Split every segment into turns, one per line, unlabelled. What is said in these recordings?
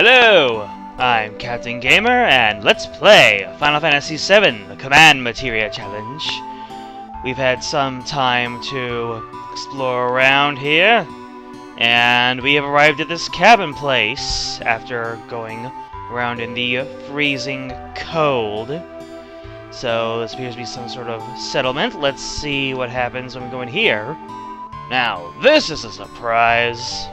Hello, I'm Captain Gamer, and let's play Final Fantasy VII, the Command Materia Challenge. We've had some time to explore around here, and we have arrived at this cabin place after going around in the freezing cold. So this appears to be some sort of settlement. Let's see what happens when we go in here. Now, this is a surprise.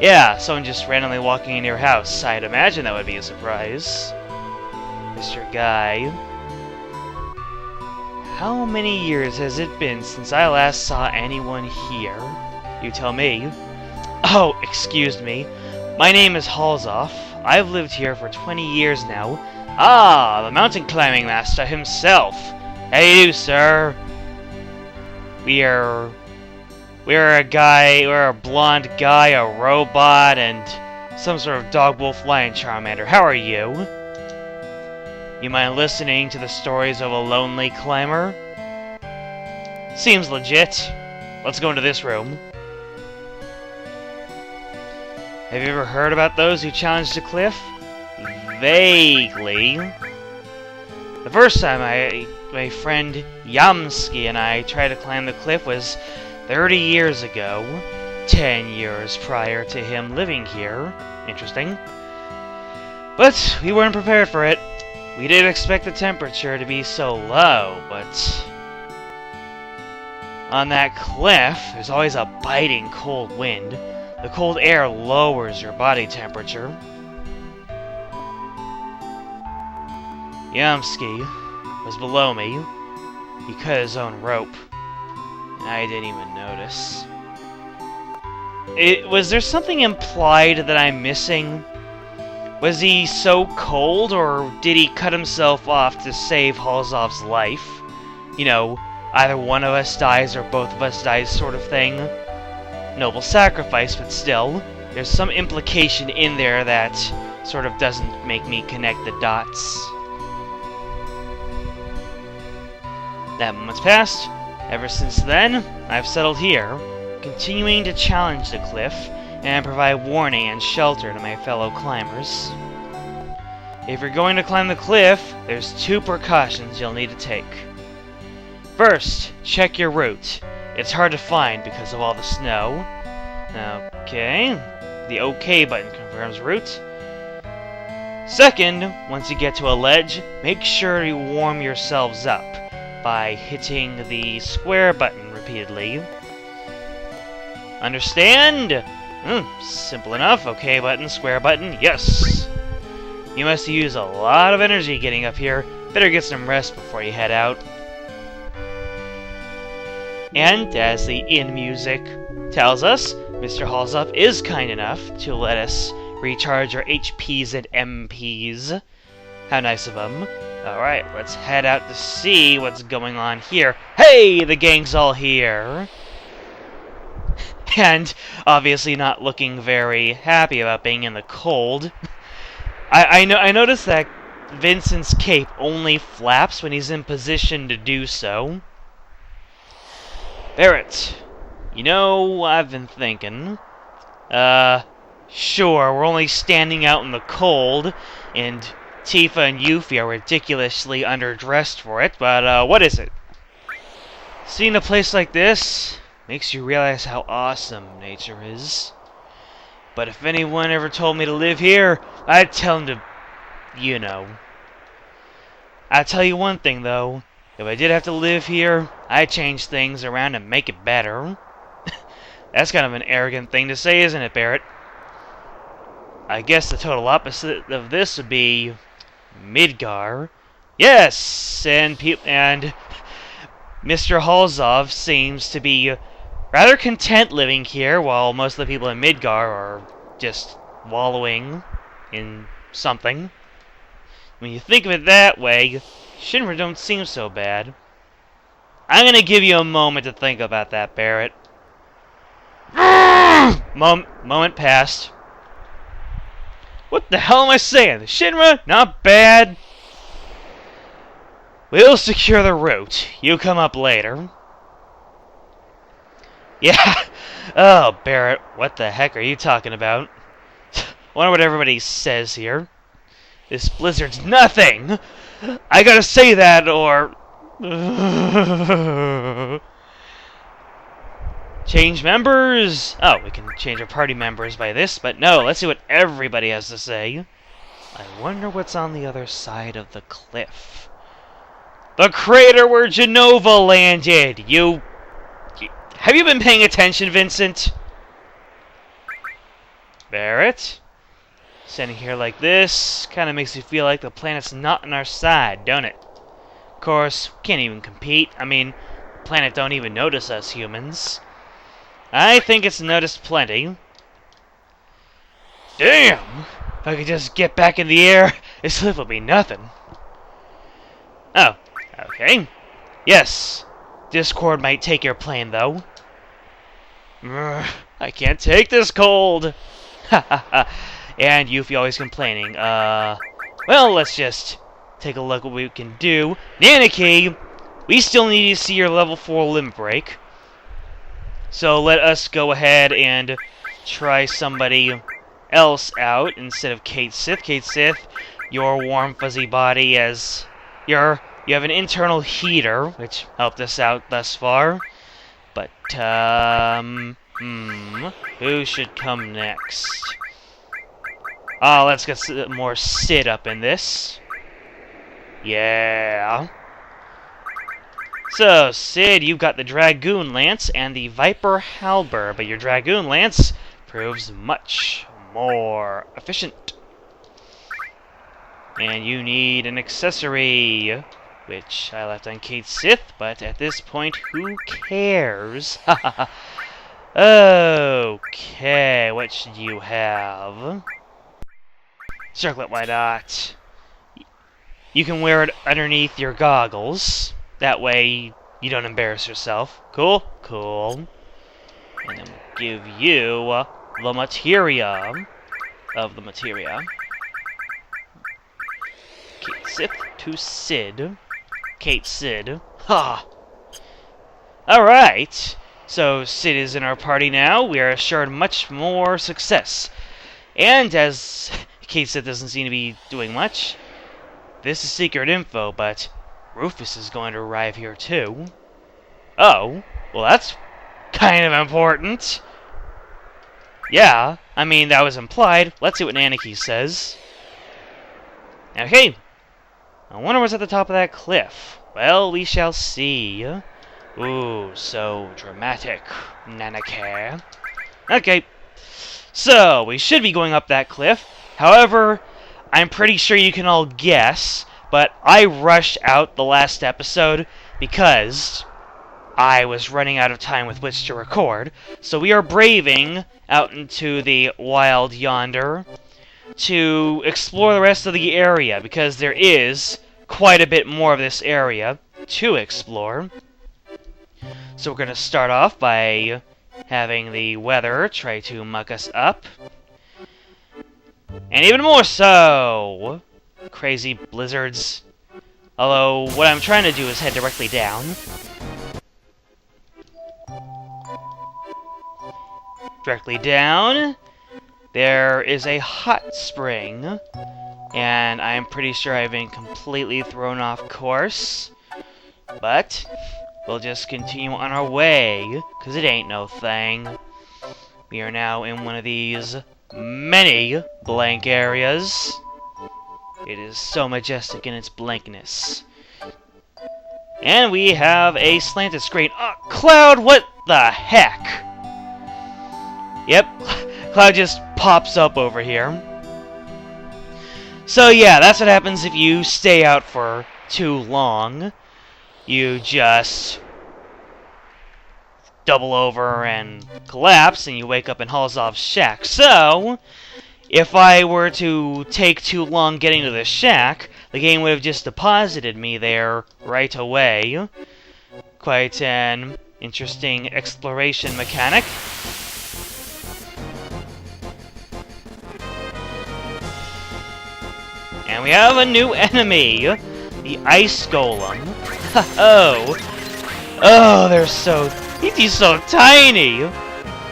Yeah, someone just randomly walking into your house. I'd imagine that would be a surprise. Mr. Guy. How many years has it been since I last saw anyone here? You tell me. Oh, excuse me. My name is Halzoff. I've lived here for 20 years now. Ah, the mountain climbing master himself. How do you do, sir? We're a blonde guy, a robot, and some sort of dog, wolf, lion, Charmander. How are you? You mind listening to the stories of a lonely climber? Seems legit. Let's go into this room. Have you ever heard about those who challenged the cliff? Vaguely. The first time my friend Yamsky and I tried to climb the cliff was 30 years ago, 10 years prior to him living here. Interesting. But we weren't prepared for it. We didn't expect the temperature to be so low, but on that cliff, there's always a biting cold wind. The cold air lowers your body temperature. Yamsky was below me. He cut his own rope. I didn't even notice. Was there something implied that I'm missing? Was he so cold, or did he cut himself off to save Halzoff's life? You know, either one of us dies or both of us dies sort of thing. Noble sacrifice, but still, there's some implication in there that sort of doesn't make me connect the dots. That moment's passed. Ever since then, I've settled here, continuing to challenge the cliff and provide warning and shelter to my fellow climbers. If you're going to climb the cliff, there's 2 precautions you'll need to take. First, check your route. It's hard to find because of all the snow. Okay, the OK button confirms route. Second, once you get to a ledge, make sure you warm yourselves up by hitting the square button repeatedly. Understand? Simple enough. OK button, square button, yes! You must use a lot of energy getting up here. Better get some rest before you head out. And, as the in music tells us, Mr. Halzoff is kind enough to let us recharge our HPs and MPs. How nice of him. Alright, let's head out to see what's going on here. Hey, the gang's all here! And obviously not looking very happy about being in the cold. I noticed that Vincent's cape only flaps when he's in position to do so. Barrett, you know, I've been thinking. Sure, we're only standing out in the cold, and Tifa and Yuffie are ridiculously underdressed for it, but what is it? Seeing a place like this makes you realize how awesome nature is. But if anyone ever told me to live here, I'd tell them to, you know. I'll tell you one thing, though. If I did have to live here, I'd change things around and make it better. That's kind of an arrogant thing to say, isn't it, Barrett? I guess the total opposite of this would be Midgar. Yes, and Mr. Halzoff seems to be rather content living here, while most of the people in Midgar are just wallowing in something. When you think of it that way, Shinra don't seem so bad. I'm gonna give you a moment to think about that, Barrett. Moment passed. What the hell am I saying? The Shinra? Not bad. We'll secure the route. You come up later. Yeah. Oh, Barrett, what the heck are you talking about? wonder what everybody says here. This blizzard's nothing! I gotta say that, or... Change members? Oh, we can change our party members by this, but no, let's see what everybody has to say. I wonder what's on the other side of the cliff. The crater where Genova landed! Have you been paying attention, Vincent? Barrett? Standing here like this kind of makes you feel like the planet's not on our side, don't it? Of course, we can't even compete. I mean, the planet don't even notice us humans. I think it's noticed plenty. Damn! If I could just get back in the air, this cliff would be nothing. Oh, okay. Yes, Discord might take your plane, though. I can't take this cold! Ha ha ha. And Yuffie always complaining. Well, let's just take a look what we can do. Nanaki, we still need to see your level 4 limit break. So let us go ahead and try somebody else out instead of Kate Sith. Kate Sith, your warm fuzzy body as you have an internal heater, which helped us out thus far. But who should come next? Let's get more Sid up in this. Yeah. So, Sid, you've got the Dragoon Lance and the Viper Halberd, but your Dragoon Lance proves much more efficient. And you need an accessory, which I left on Kate Sith, but at this point, who cares? Okay, what should you have? Circlet, why not? You can wear it underneath your goggles. That way, you don't embarrass yourself. Cool? Cool. And then we'll give you the materia of the materia. Kate Sith to Sid. Kate Sid. Ha! Alright. So, Sid is in our party now. We are assured much more success. And as Kate Sith doesn't seem to be doing much, this is secret info, but Rufus is going to arrive here too. Oh, well that's kind of important. Yeah, I mean, that was implied. Let's see what Nanaki says. Okay. I wonder what's at the top of that cliff. Well, we shall see. Ooh, so dramatic, Nanaki. Okay. So, we should be going up that cliff. However, I'm pretty sure you can all guess, but I rushed out the last episode because I was running out of time with which to record. So we are braving out into the wild yonder to explore the rest of the area, because there is quite a bit more of this area to explore. So we're going to start off by having the weather try to muck us up. And even more so, crazy blizzards. Although, what I'm trying to do is head directly down. Directly down, there is a hot spring. And I'm pretty sure I've been completely thrown off course. But we'll just continue on our way, because it ain't no thing. We are now in one of these many blank areas. It is so majestic in its blankness. And we have a slanted screen. Cloud, what the heck? Yep, Cloud just pops up over here. So yeah, that's what happens if you stay out for too long. You just double over and collapse, and you wake up in Halzov's shack. So, if I were to take too long getting to the shack, the game would have just deposited me there right away. Quite an interesting exploration mechanic. And we have a new enemy, the Ice Golem. Oh, they're so... He's so tiny!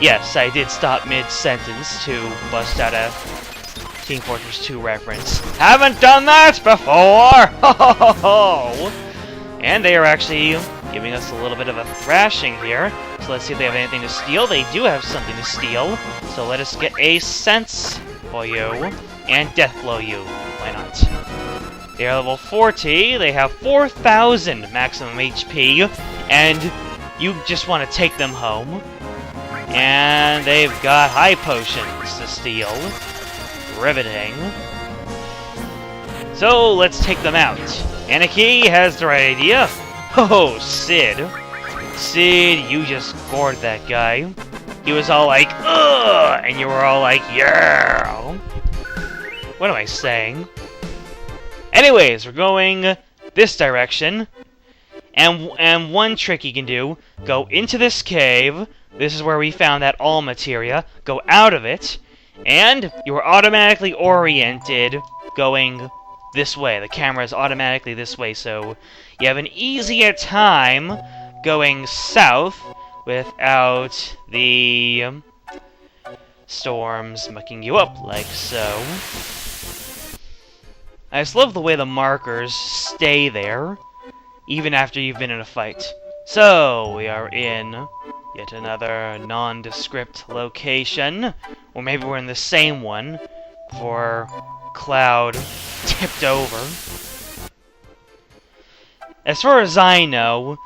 Yes, I did stop mid-sentence to bust out a Team Fortress 2 reference. Haven't done that before! Ho ho ho ho! And they are actually giving us a little bit of a thrashing here. So let's see if they have anything to steal. They do have something to steal. So let us get a sense for you. And Deathblow you. Why not? They are level 40. They have 4,000 maximum HP. And you just want to take them home. And they've got high potions to steal. Riveting. So let's take them out. Anarchy has the right idea. Oh, Sid. Sid, you just gored that guy. He was all like, ugh! And you were all like, yeah! What am I saying? Anyways, we're going this direction. And one trick you can do, go into this cave. This is where we found that all materia. Go out of it. And you are automatically oriented going this way. The camera is automatically this way, so you have an easier time going south without the storms mucking you up like so. I just love the way the markers stay there, even after you've been in a fight. So, we are in yet another nondescript location. Or maybe we're in the same one before Cloud tipped over. As far as I know,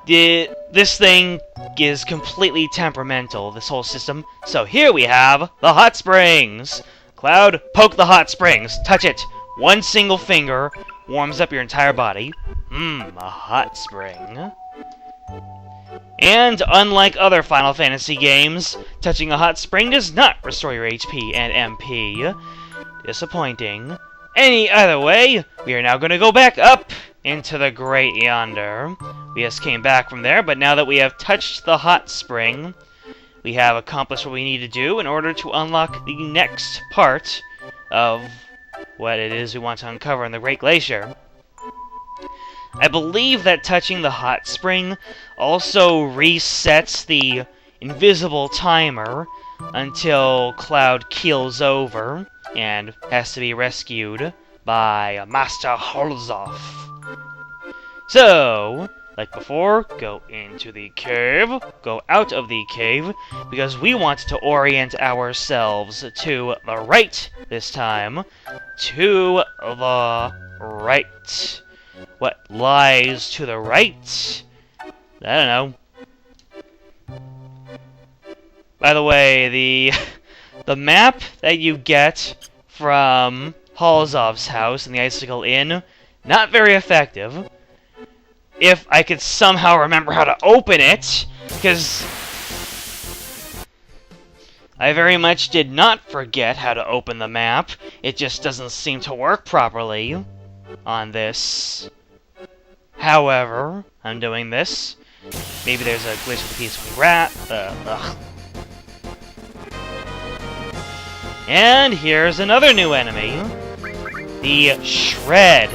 this thing is completely temperamental, this whole system. So here we have the hot springs. Cloud, poke the hot springs. Touch it. One single finger warms up your entire body. A hot spring. And unlike other Final Fantasy games, touching a hot spring does not restore your HP and MP. Disappointing. Any other way, we are now going to go back up into the Great Yonder. We just came back from there, but now that we have touched the hot spring, we have accomplished what we need to do in order to unlock the next part of what it is we want to uncover in the Great Glacier. I believe that touching the hot spring also resets the invisible timer until Cloud keels over and has to be rescued by Master Holzoff. So, like before, go into the cave, go out of the cave, because we want to orient ourselves to the right this time. To the right. What lies to the right? I don't know. By the way, the map that you get from Halzov's house in the Icicle Inn, not very effective. If I could somehow remember how to open it, because I very much did not forget how to open the map. It just doesn't seem to work properly on this. However, I'm doing this. Maybe there's a glitch with the piece of rat. And here's another new enemy. The Shred.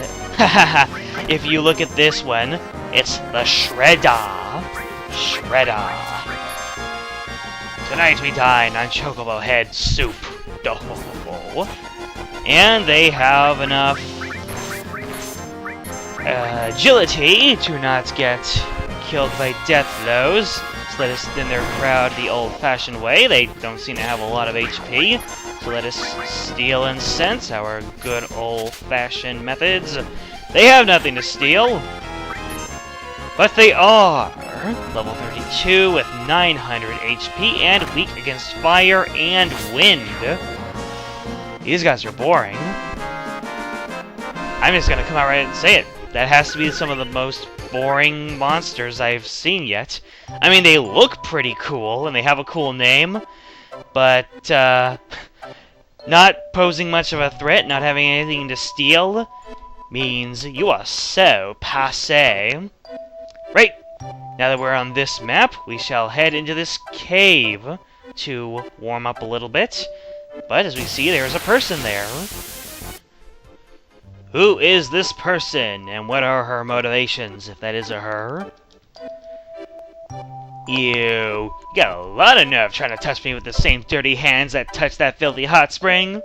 If you look at this one, it's the Shredder. Shredder. Tonight we dine on Chocobo Head soup. And they have enough agility to not get killed by death blows. So let us thin their crowd the old-fashioned way. They don't seem to have a lot of HP. So let us steal and sense our good old-fashioned methods. They have nothing to steal. But they are level 32 with 900 HP and weak against fire and wind. These guys are boring. I'm just gonna come out right and say it. That has to be some of the most boring monsters I've seen yet. I mean, they look pretty cool, and they have a cool name, but, not posing much of a threat, not having anything to steal, means you are so passé. Right, now that we're on this map, we shall head into this cave to warm up a little bit. But as we see, there's a person there. Who is this person, and what are her motivations, if that is a her? You got a lot of nerve trying to touch me with the same dirty hands that touched that filthy hot spring.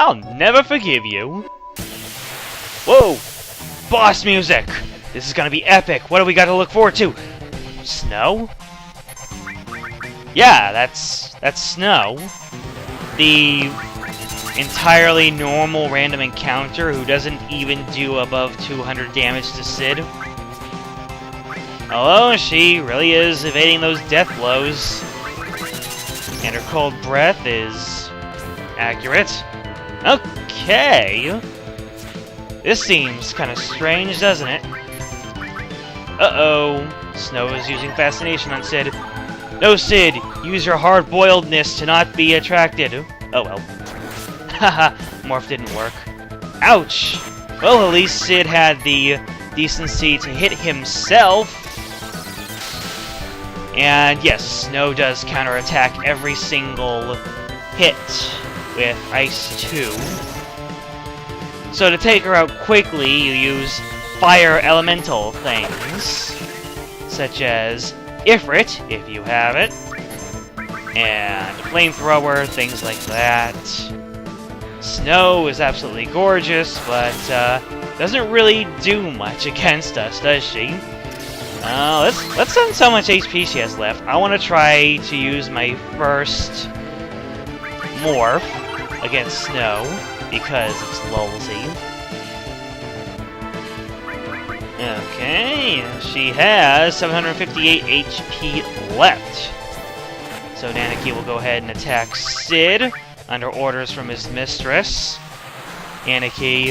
I'll never forgive you. Whoa! Boss music! This is gonna be epic. What do we got to look forward to? Snow? Yeah, that's Snow. The entirely normal random encounter who doesn't even do above 200 damage to Sid. Although she really is evading those death blows. And her cold breath is accurate. Okay. This seems kind of strange, doesn't it? Uh-oh. Snow is using Fascination on Sid. No, Sid! Use your hard-boiledness to not be attracted. Oh, well. Haha, Morph didn't work. Ouch! Well, at least Sid had the decency to hit himself. And yes, Snow does counterattack every single hit with Ice 2. So to take her out quickly, you use fire elemental things, such as Ifrit, if you have it, and Flamethrower, things like that. Snow is absolutely gorgeous, but doesn't really do much against us, does she? Let's see how much HP she has left. I want to try to use my first Morph against Snow, because it's lulzy. Okay, she has 758 HP left. So Nanaki will go ahead and attack Sid under orders from his mistress. Nanaki,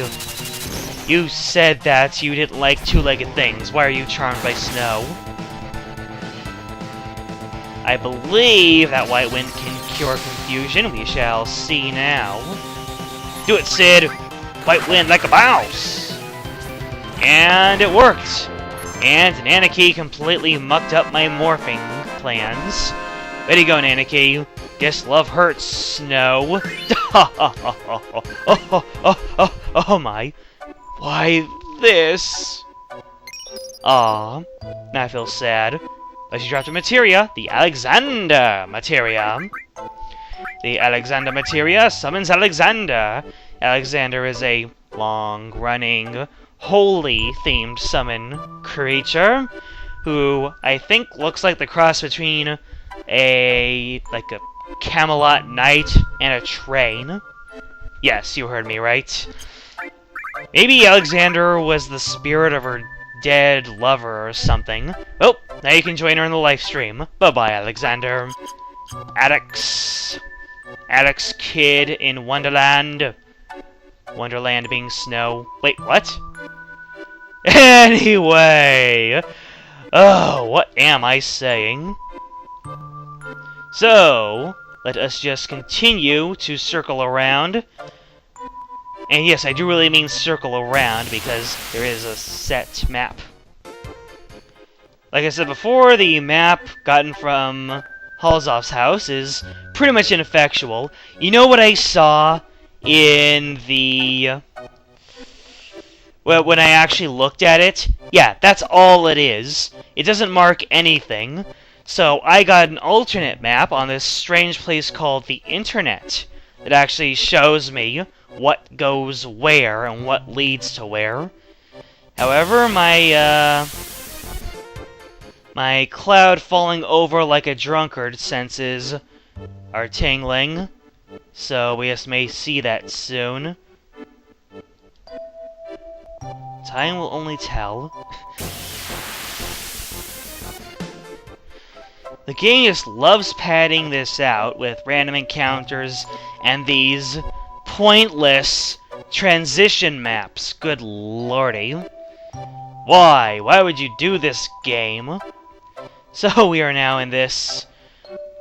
you said that you didn't like two-legged things. Why are you charmed by Snow? I believe that White Wind can cure confusion. We shall see now. Do it, Sid! White Wind like a mouse! And it worked! And Nanaki completely mucked up my morphing plans. Way to go, Nanaki. Guess love hurts, Snow. Oh my. Why this? Aw, now I feel sad. But she dropped a materia, the Alexander Materia. The Alexander Materia summons Alexander. Alexander is a long-running, holy-themed summon creature who I think looks like the cross between a Camelot knight and a train. Yes, you heard me right. Maybe Alexander was the spirit of her dead lover or something. Oh, now you can join her in the live stream. Bye-bye, Alexander. Addix. Addix Kid in Wonderland. Wonderland being Snow. Wait, what? Anyway! Oh, what am I saying? So, let us just continue to circle around. And yes, I do really mean circle around, because there is a set map. Like I said before, the map gotten from Halzov's house is pretty much ineffectual. You know what I saw in the... well, when I actually looked at it? Yeah, that's all it is. It doesn't mark anything. So I got an alternate map on this strange place called the Internet. It actually shows me what goes where and what leads to where. However, my cloud falling over like a drunkard senses are tingling. So we just may see that soon. Time will only tell. The game just loves padding this out with random encounters and these pointless transition maps. Good lordy. Why? Why would you do this, game? So we are now in this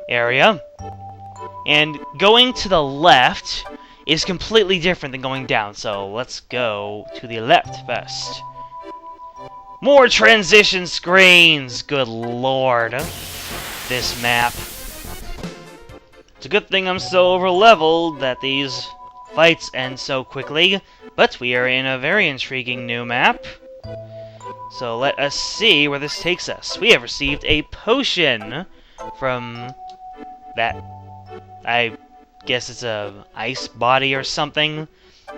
area. And going to the left is completely different than going down. So let's go to the left first. More transition screens! Good lord. This map. It's a good thing I'm so over-leveled that these fights end so quickly, but we are in a very intriguing new map. So let us see where this takes us. We have received a potion from that... I guess it's a ice body or something.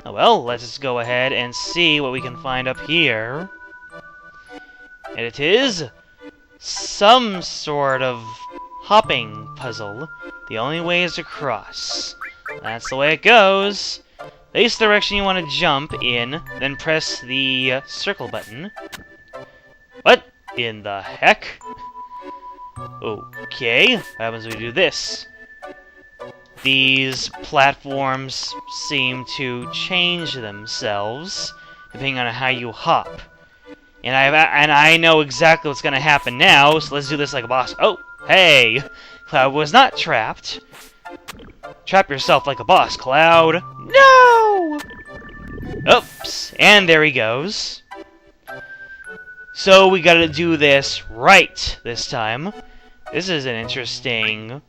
Oh well, let's just go ahead and see what we can find up here. And it is some sort of hopping puzzle. The only way is across. That's the way it goes. Face the direction you want to jump in, then press the circle button. What in the heck? Okay, what happens when we do this? These platforms seem to change themselves depending on how you hop. And I know exactly what's going to happen now, so let's do this like a boss. Oh, hey! Cloud was not trapped. Trap yourself like a boss, Cloud. No! Oops, and there he goes. So we gotta do this right this time. This is an interesting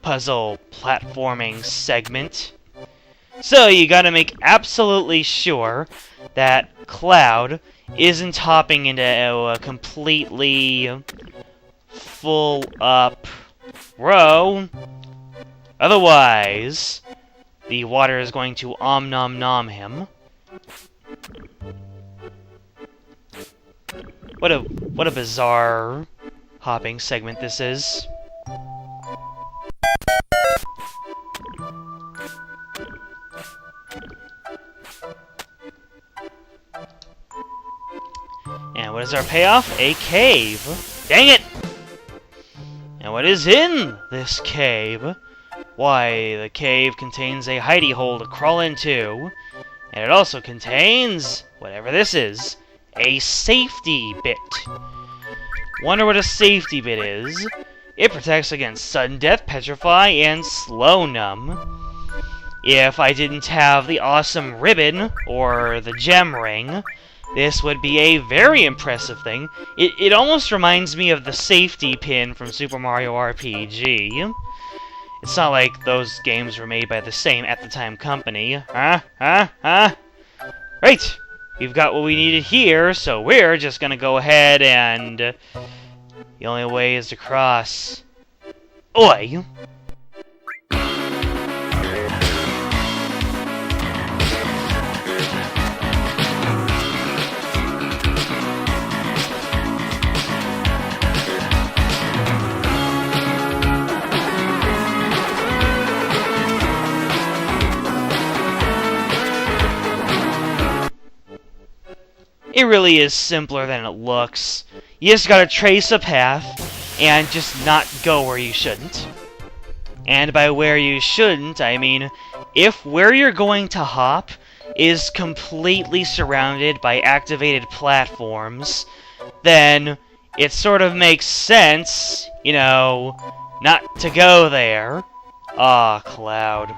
puzzle platforming segment. So you gotta make absolutely sure that Cloud isn't hopping into a completely full up row. Otherwise, the water is going to nom nom him. What a bizarre hopping segment this is. And what is our payoff? A cave. Dang it! And what is in this cave? Why, the cave contains a hidey hole to crawl into, and it also contains, whatever this is, a safety bit. Wonder what a safety bit is? It protects against sudden death, petrify, and slow numb. If I didn't have the awesome ribbon, or the gem ring, this would be a very impressive thing. It almost reminds me of the safety pin from Super Mario RPG. It's not like those games were made by the same at-the-time company. Right! We've got what we needed here, so we're just gonna go ahead and... the only way is to cross. Oi! It really is simpler than it looks. You just gotta trace a path and just not go where you shouldn't. And by where you shouldn't, I mean if where you're going to hop is completely surrounded by activated platforms, then it sort of makes sense, you know, not to go there. Ah, Cloud.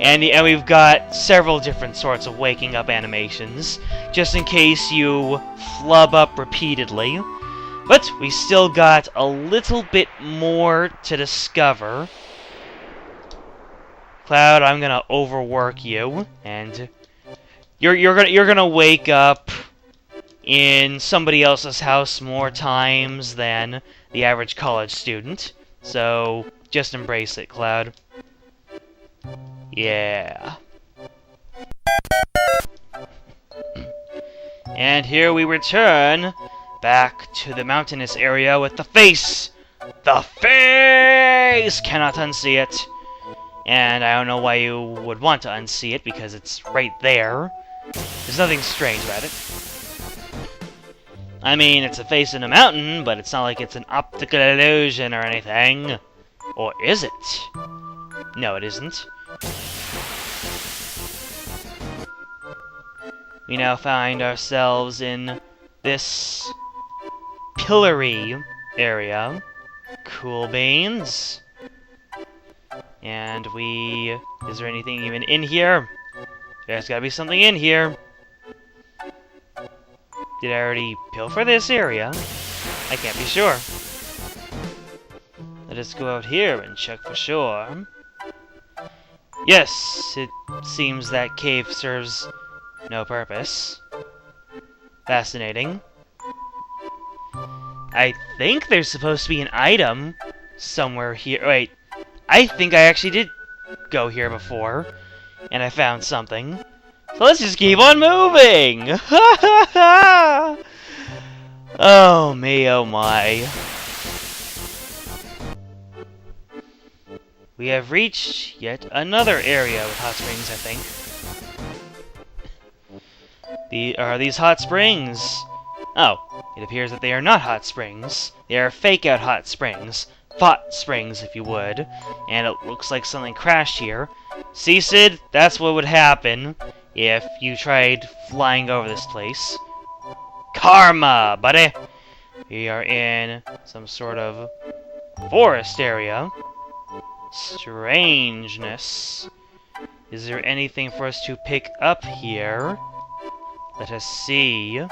And we've got several different sorts of waking up animations, just in case you flub up repeatedly. But we still got a little bit more to discover. Cloud, I'm gonna overwork you, and you're gonna wake up in somebody else's house more times than the average college student. So just embrace it, Cloud. Yeah. And here we return back to the mountainous area with the face. The face! Cannot unsee it. And I don't know why you would want to unsee it, because it's right there. There's nothing strange about it. I mean, it's a face in a mountain, but it's not like it's an optical illusion or anything. Or is it? No, it isn't. We now find ourselves in this pillory area. Cool beans. And is there anything even in here? There's gotta be something in here. Did I already pilfer this area? I can't be sure. Let us go out here and check for sure. Yes, it seems that cave serves no purpose. Fascinating. I think there's supposed to be an item somewhere here. Wait, I think I actually did go here before, and I found something. So let's just keep on moving! Oh me, oh my. We have reached yet another area with hot springs, I think. Are these hot springs? Oh, it appears that they are not hot springs. They are fake-out hot springs. Thought springs, if you would. And it looks like something crashed here. See, Sid? That's what would happen if you tried flying over this place. Karma, buddy! We are in some sort of forest area. Strangeness. Is there anything for us to pick up here? Let us see.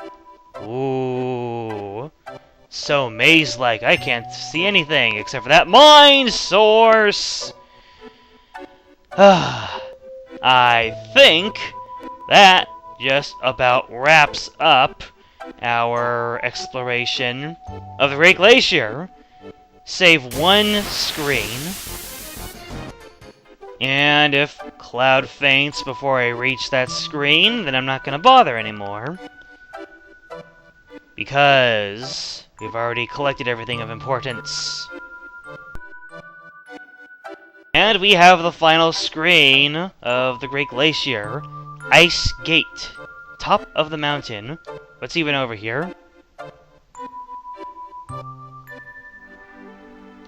Ooh. So maze-like, I can't see anything except for that mind source! I think that just about wraps up our exploration of the Great Glacier. Save one screen. And if Cloud faints before I reach that screen, then I'm not going to bother anymore. Because we've already collected everything of importance. And we have the final screen of the Great Glacier. Ice Gate. Top of the mountain. What's even over here?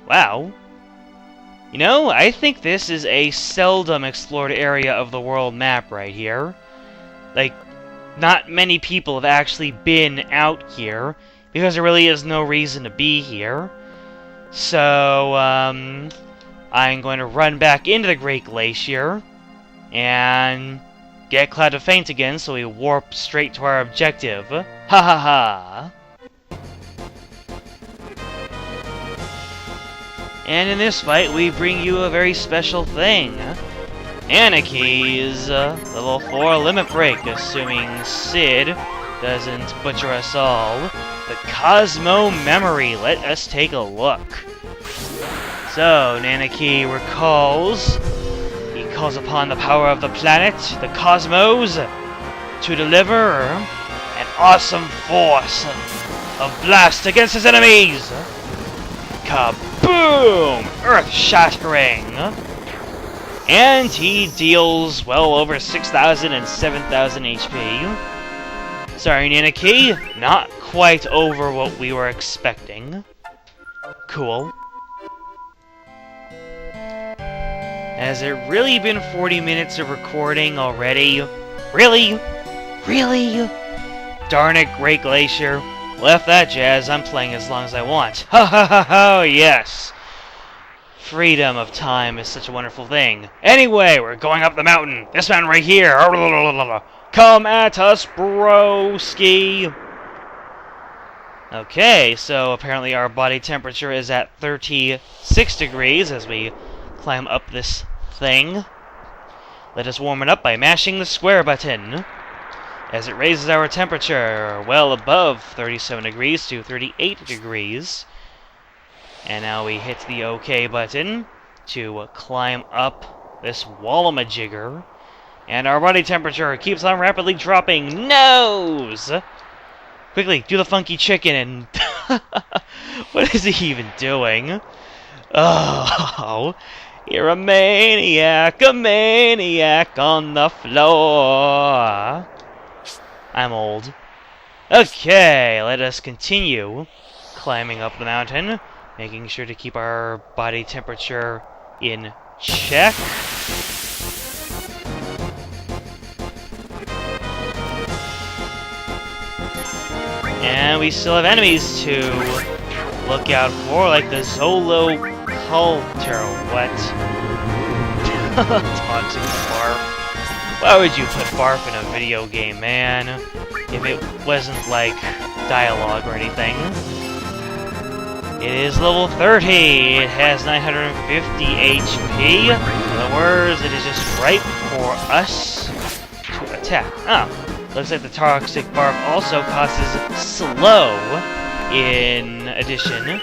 Wow. You know, I think this is a seldom explored area of the world map right here. Like, not many people have actually been out here, because there really is no reason to be here. So, I'm going to run back into the Great Glacier, and get Cloud to faint again, so we warp straight to our objective. Ha ha ha! And in this fight, we bring you a very special thing. Anaki's level 4 limit break, assuming Sid doesn't butcher us all. The Cosmo Memory. Let us take a look. So, Nanaki recalls. He calls upon the power of the planet, the cosmos, to deliver an awesome force of blast against his enemies. Kaboom! Earth-shattering! And he deals well over 6,000 and 7,000 HP. Sorry, Nanaki, not quite over what we were expecting. Cool. Has it really been 40 minutes of recording already? Really? Really? Darn it, Great Glacier. Left that jazz, I'm playing as long as I want. Ha ha ha ha, yes! Freedom of time is such a wonderful thing. Anyway, we're going up the mountain. This mountain right here. Come at us, broski! Okay, so apparently our body temperature is at 36 degrees as we climb up this thing. Let us warm it up by mashing the square button. As it raises our temperature well above 37 degrees to 38 degrees. And now we hit the OK button to climb up this wall-a-majigger. And our body temperature keeps on rapidly dropping. Nose! Quickly, do the funky chicken and... What is he even doing? Oh, you're a maniac on the floor. I'm old. Okay, let us continue climbing up the mountain, making sure to keep our body temperature in check. And we still have enemies to look out for, like the Zolo Culter. What? Toxic barf. Why would you put barf in a video game, man? If it wasn't like dialogue or anything. It is level 30. It has 950 HP. In other words, it is just ripe for us to attack. Oh, looks like the toxic barf also causes slow in addition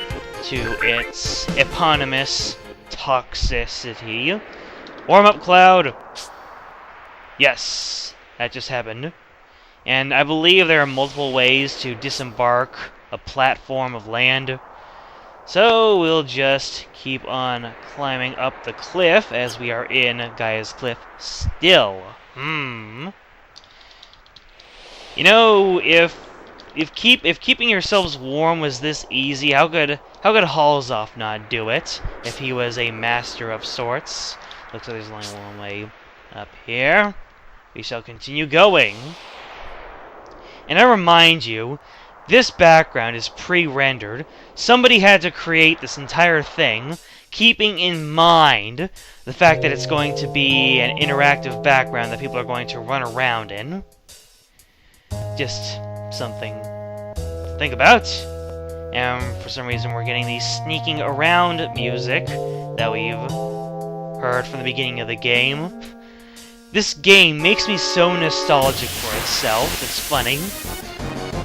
to its eponymous toxicity. Warm up, Cloud! Yes, that just happened. And I believe there are multiple ways to disembark a platform of land. So we'll just keep on climbing up the cliff as we are in Gaia's Cliff still. You know, if keeping yourselves warm was this easy, how could Halzoff not do it if he was a master of sorts? Looks like there's only one way up here. We shall continue going. And I remind you, this background is pre-rendered. Somebody had to create this entire thing, keeping in mind the fact that it's going to be an interactive background that people are going to run around in. Just something to think about. And for some reason we're getting the sneaking around music that we've heard from the beginning of the game. This game makes me so nostalgic for itself, it's funny.